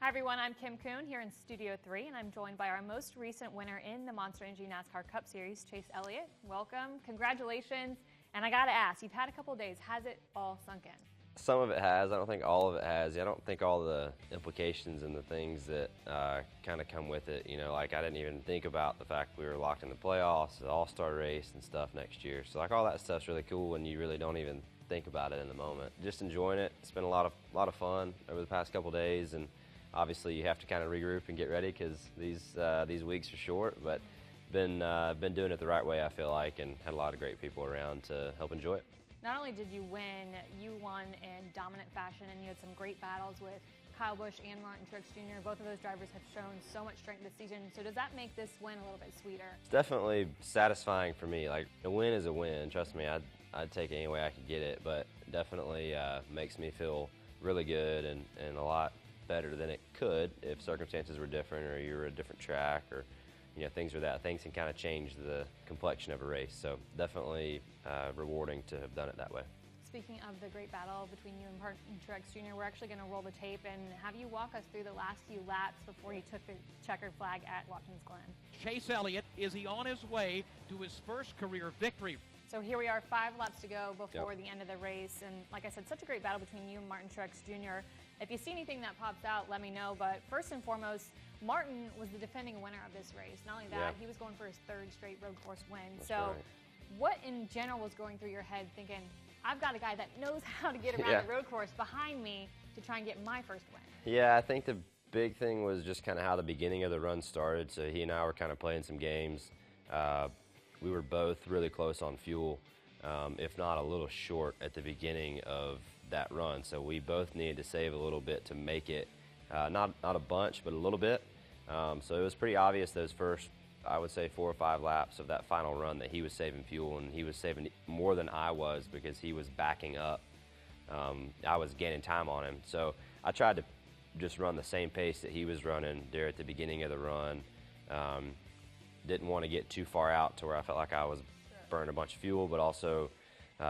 Hi everyone, I'm Kim Kuhn here in Studio 3, and I'm joined by our most recent winner in the Monster Energy NASCAR Cup Series, Chase Elliott. Welcome, congratulations, and I gotta ask, you've had a couple of days, has it all sunk in? Some of it has. I don't think all of it has. I don't think all the implications and the things that kind of come with it. You know, like I didn't even think about the fact we were locked in the playoffs, the All-Star race and stuff next year. So like all that stuff's really cool when you really don't even think about it in the moment. Just enjoying it. It's been a lot of fun over the past couple days, and obviously you have to kind of regroup and get ready because these weeks are short. But been doing it the right way, I feel like, and had a lot of great people around to help enjoy it. Not only did you win, you won in dominant fashion, and you had some great battles with Kyle Busch and Martin Truex Jr. Both of those drivers have shown so much strength this season. So does that make this win a little bit sweeter? It's definitely satisfying for me. Like, a win is a win. Trust me, I'd take it any way I could get it, but definitely makes me feel really good and a lot better than it could if circumstances were different or you were a different track or things can kind of change the complexion of a race. So definitely rewarding to have done it that way. Speaking of the great battle between you and Martin Truex Jr., we're actually going to roll the tape and have you walk us through the last few laps before you took the checkered flag at Watkins Glen. Chase Elliott, is he on his way to his first career victory? So here we are, 5 laps to go before the end of the race. And like I said, such a great battle between you and Martin Truex Jr. If you see anything that pops out, let me know. But first and foremost, Martin was the defending winner of this race. Not only that, he was going for his 3rd straight road course win. That's so right. What in general was going through your head thinking, I've got a guy that knows how to get around the road course behind me to try and get my first win? Yeah, I think the big thing was just kind of how the beginning of the run started. So he and I were kind of playing some games. We were both really close on fuel, if not a little short at the beginning of that run. So we both needed to save a little bit to make it, not a bunch, but a little bit. So it was pretty obvious those first, I would say, 4 or 5 laps of that final run that he was saving fuel, and he was saving more than I was because he was backing up. I was gaining time on him. So I tried to just run the same pace that he was running there at the beginning of the run. Didn't want to get too far out to where I felt like I was burning a bunch of fuel, but also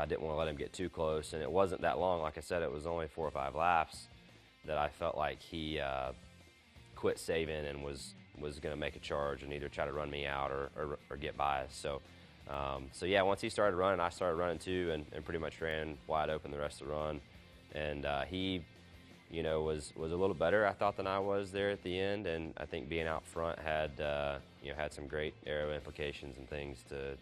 didn't want to let him get too close. And it wasn't that long. Like I said, it was only 4 or 5 laps that I felt like he quit saving and was going to make a charge and either try to run me out or get by us. So yeah, once he started running, I started running too, and pretty much ran wide open the rest of the run. And he was a little better, I thought, than I was there at the end. And I think being out front had had some great aero implications and things to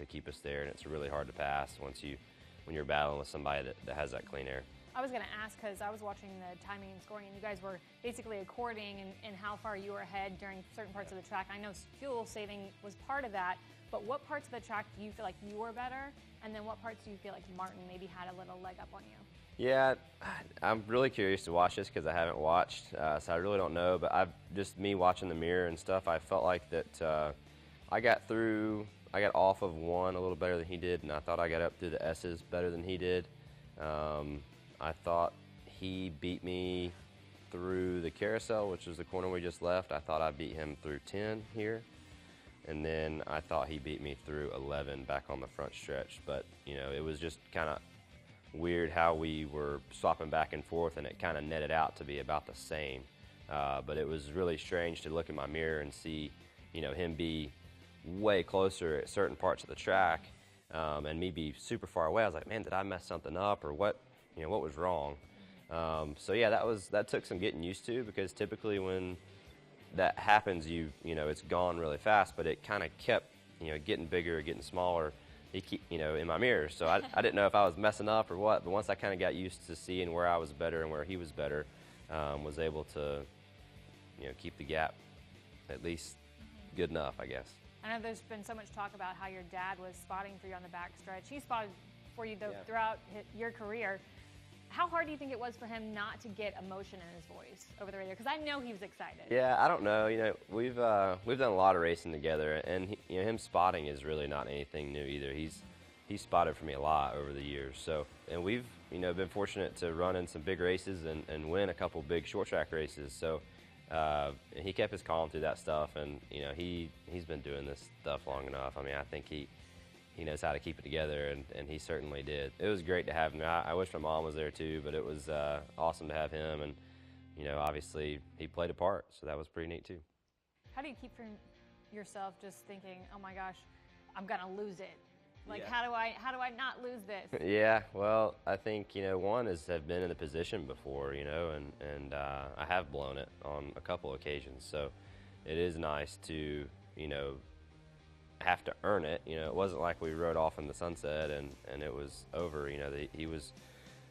keep us there. And it's really hard to pass when you're battling with somebody that has that clean air. I was going to ask because I was watching the timing and scoring, and you guys were basically according in how far you were ahead during certain parts of the track. I know fuel saving was part of that, but what parts of the track do you feel like you were better, and then what parts do you feel like Martin maybe had a little leg up on you? Yeah, I'm really curious to watch this because I haven't watched, so I really don't know. But me watching the mirror and stuff, I felt like that I got off of 1 a little better than he did, and I thought I got up through the S's better than he did. I thought he beat me through the carousel, which is the corner we just left. I thought I beat him through 10 here. And then I thought he beat me through 11 back on the front stretch. But, it was just kind of weird how we were swapping back and forth, and it kind of netted out to be about the same. But it was really strange to look in my mirror and see, him be way closer at certain parts of the track and me be super far away. I was like, man, did I mess something up or what? What was wrong? So yeah, that took some getting used to, because typically when that happens, it's gone really fast, but it kind of kept, getting bigger, getting smaller, in my mirror. So I didn't know if I was messing up or what, but once I kind of got used to seeing where I was better and where he was better, was able to, keep the gap at least good enough, I guess. I know there's been so much talk about how your dad was spotting for you on the backstretch. He spotted for you throughout your career. How hard do you think it was for him not to get emotion in his voice over the radio? Because I know he was excited. Yeah, I don't know. We've done a lot of racing together, and him spotting is really not anything new either. He's spotted for me a lot over the years. So, and we've been fortunate to run in some big races and win a couple big short track races. So, he kept his calm through that stuff, and he's been doing this stuff long enough. I mean, I think he knows how to keep it together, and he certainly did. It was great to have him. I wish my mom was there too, but it was awesome to have him, and you know, obviously he played a part, so that was pretty neat too. How do you keep from yourself just thinking, oh my gosh, I'm gonna lose it? Like, Yeah. how do I not lose this? Yeah, well, I think, you know, one is have been in the position before, you know, and I have blown it on a couple occasions. So it is nice to, you know, have to earn it. You know, it wasn't like we rode off in the sunset and it was over. You know, he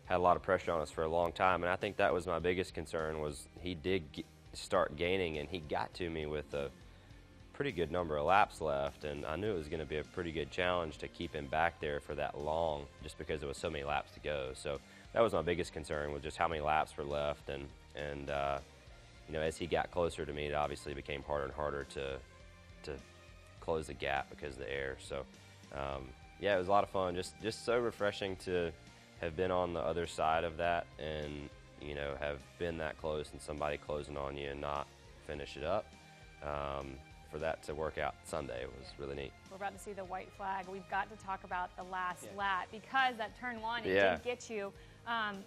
had a lot of pressure on us for a long time, and I think that was my biggest concern was he did start gaining, and he got to me with a pretty good number of laps left, and I knew it was going to be a pretty good challenge to keep him back there for that long just because there was so many laps to go. So that was my biggest concern, was just how many laps were left, and you know, as he got closer to me, it obviously became harder and harder to close the gap because of the air. So yeah, it was a lot of fun, just so refreshing to have been on the other side of that and, you know, have been that close and somebody closing on you and not finish it up. For that to work out Sunday, it was really neat. We're about to see the white flag. We've got to talk about the last lap because that turn one, it Yeah. did get you.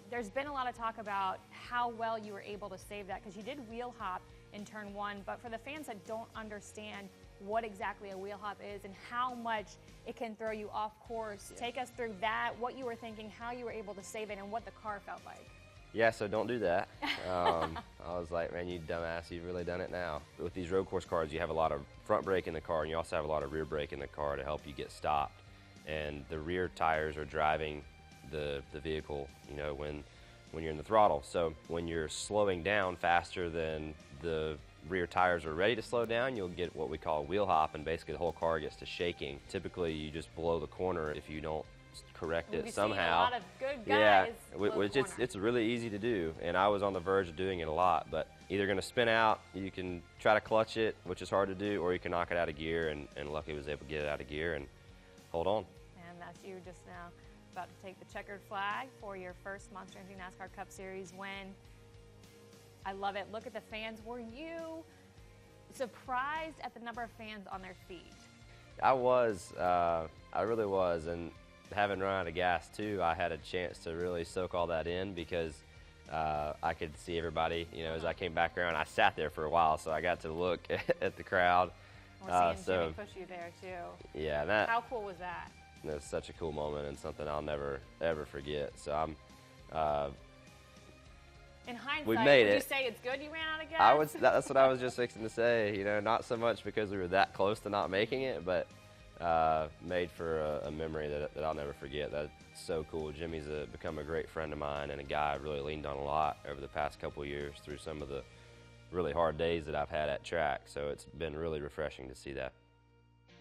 There's been a lot of talk about how well you were able to save that because you did wheel hop in turn one, but for the fans that don't understand what exactly a wheel hop is and how much it can throw you off course, take us through that, what you were thinking, how you were able to save it, and what the car felt like. Yeah, so don't do that. I was like, man, you dumbass, you've really done it now. With these road course cars, you have a lot of front brake in the car, and you also have a lot of rear brake in the car to help you get stopped. And the rear tires are driving the vehicle, you know, when you're in the throttle. So when you're slowing down faster than the rear tires are ready to slow down, you'll get what we call a wheel hop, and basically the whole car gets to shaking. Typically, you just blow the corner if you don't correct it somehow. A lot of good guys. Yeah, which it's really easy to do, and I was on the verge of doing it a lot. But either going to spin out, you can try to clutch it, which is hard to do, or you can knock it out of gear. And luckily was able to get it out of gear and hold on. And that's you just now about to take the checkered flag for your first Monster Energy NASCAR Cup Series win. I love it. Look at the fans. Were you surprised at the number of fans on their feet? I was. I really was, and having run out of gas too, I had a chance to really soak all that in because I could see everybody, you know, as I came back around. I sat there for a while, so I got to look at the crowd. We're seeing Jimmy push you there too. Yeah, how cool was that? It was such a cool moment and something I'll never ever forget. So I'm. In hindsight, we made would it. You say it's good you ran out of gas? That's what I was just fixing to say. You know, not so much because we were that close to not making it, but made for a memory that I'll never forget. That's so cool. Jimmy's become a great friend of mine and a guy I've really leaned on a lot over the past couple of years through some of the really hard days that I've had at track. So it's been really refreshing to see that.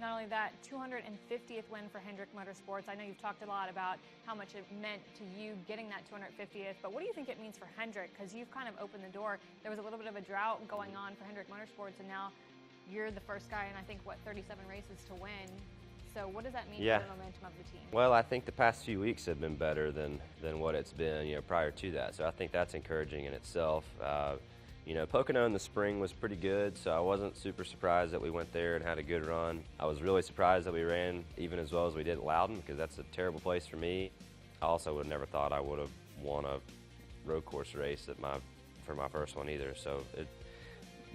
Not only that, 250th win for Hendrick Motorsports. I know you've talked a lot about how much it meant to you getting that 250th, but what do you think it means for Hendrick? Because you've kind of opened the door. There was a little bit of a drought going on for Hendrick Motorsports, and now you're the first guy in, I think, 37 races to win. So what does that mean for the momentum of the team? Well, I think the past few weeks have been better than what it's been, you know, prior to that. So I think that's encouraging in itself. You know, Pocono in the spring was pretty good, so I wasn't super surprised that we went there and had a good run. I was really surprised that we ran even as well as we did at Loudon, because that's a terrible place for me. I also would have never thought I would have won a road course race for my first one either. So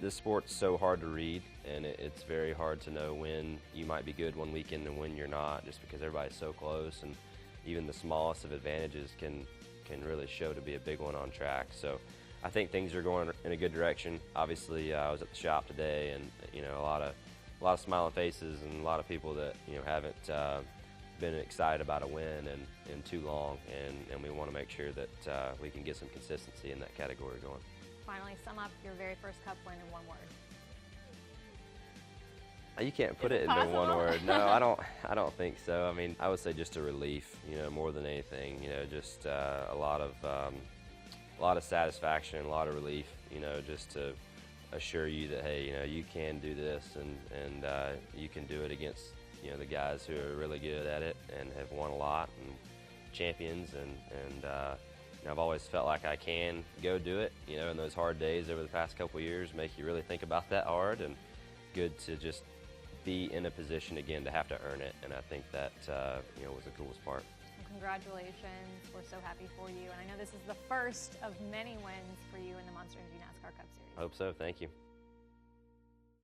this sport's so hard to read, and it's very hard to know when you might be good one weekend and when you're not, just because everybody's so close, and even the smallest of advantages can really show to be a big one on track. So I think things are going in a good direction. Obviously, I was at the shop today, and you know, a lot of smiling faces and a lot of people that, you know, haven't been excited about a win in too long, and we want to make sure that we can get some consistency in that category going. Finally, sum up your very first Cup win in one word. You can't put it into one word. No, I don't think so. I mean, I would say just a relief, you know, more than anything. You know, just a lot of satisfaction, a lot of relief. You know, just to assure you that, hey, you know, you can do this, and you can do it against, you know, the guys who are really good at it and have won a lot and champions, and you know, I've always felt like I can go do it. You know, in those hard days over the past couple of years, make you really think about that hard, and good to just be in a position again to have to earn it. And I think that you know, was the coolest part. Well, Congratulations. We're so happy for you. And I know this is the first of many wins for you in the Monster Energy NASCAR Cup Series. Hope so. Thank you.